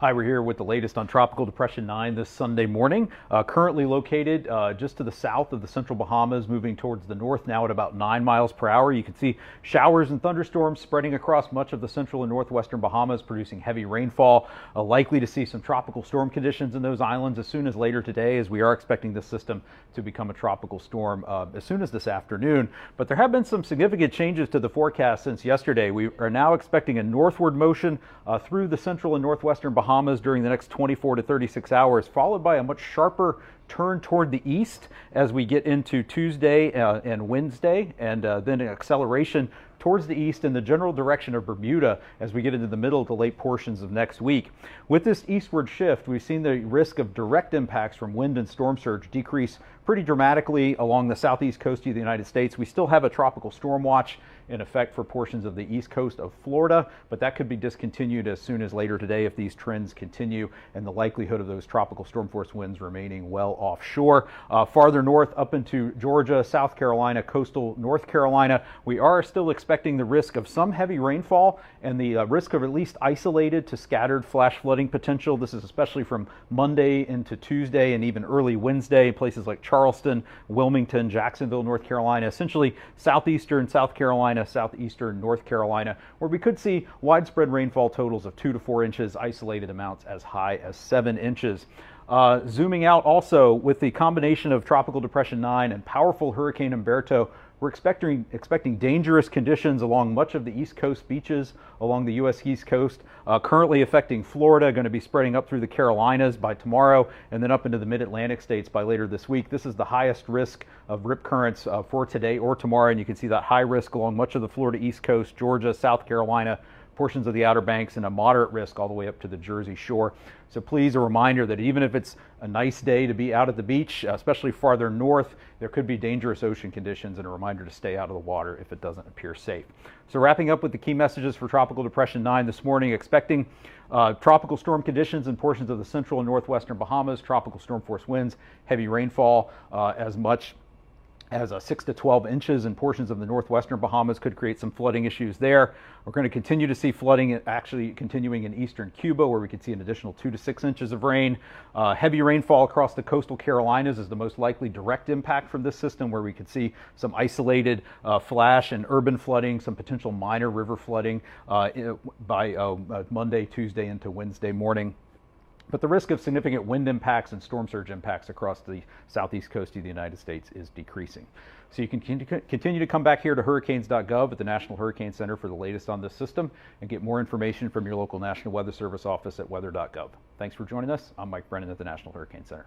Hi, we're here with the latest on Tropical Depression 9 this Sunday morning. Currently located just to the south of the central Bahamas, moving towards the north now at about 9 miles per hour. You can see showers and thunderstorms spreading across much of the central and northwestern Bahamas, producing heavy rainfall. Likely to see some tropical storm conditions in those islands as soon as later today, as we are expecting this system to become a tropical storm as soon as this afternoon. But there have been some significant changes to the forecast since yesterday. We are now expecting a northward motion through the central and northwestern Bahamas during the next 24 to 36 hours, followed by a much sharper turn toward the east as we get into Tuesday and Wednesday, and then an acceleration towards the east in the general direction of Bermuda as we get into the middle to late portions of next week. With this eastward shift, we've seen the risk of direct impacts from wind and storm surge decrease pretty dramatically along the southeast coast of the United States. We still have a tropical storm watch in effect for portions of the east coast of Florida, but that could be discontinued as soon as later today if these trends continue, and the likelihood of those tropical storm force winds remaining well offshore. Farther north up into Georgia, South Carolina, coastal North Carolina, we are still expecting the risk of some heavy rainfall and the risk of at least isolated to scattered flash flooding potential. This is especially from Monday into Tuesday and even early Wednesday in places like Charleston, Wilmington, Jacksonville, North Carolina, essentially southeastern South Carolina, southeastern North Carolina, where we could see widespread rainfall totals of 2 to 4 inches, isolated amounts as high as 7 inches. Zooming out also, with the combination of Tropical Depression 9 and powerful Hurricane Umberto, we're expecting dangerous conditions along much of the East Coast beaches along the U.S. East Coast, currently affecting Florida, going to be spreading up through the Carolinas by tomorrow, and then up into the mid-Atlantic states by later this week. This is the highest risk of rip currents for today or tomorrow, and you can see that high risk along much of the Florida East Coast, Georgia, South Carolina, portions of the Outer Banks, and a moderate risk all the way up to the Jersey Shore. So please, a reminder that even if it's a nice day to be out at the beach, especially farther north, there could be dangerous ocean conditions, and a reminder to stay out of the water if it doesn't appear safe. So wrapping up with the key messages for Tropical Depression 9 this morning, expecting tropical storm conditions in portions of the central and northwestern Bahamas, tropical storm force winds, heavy rainfall as much as 6 to 12 inches in portions of the northwestern Bahamas could create some flooding issues there. We're going to continue to see flooding actually continuing in eastern Cuba, where we could see an additional 2 to 6 inches of rain. Heavy rainfall across the coastal Carolinas is the most likely direct impact from this system, where we could see some isolated flash and urban flooding, some potential minor river flooding by Monday, Tuesday into Wednesday morning. But the risk of significant wind impacts and storm surge impacts across the southeast coast of the United States is decreasing. So you can continue to come back here to hurricanes.gov at the National Hurricane Center for the latest on this system, and get more information from your local National Weather Service office at weather.gov. Thanks for joining us. I'm Mike Brennan at the National Hurricane Center.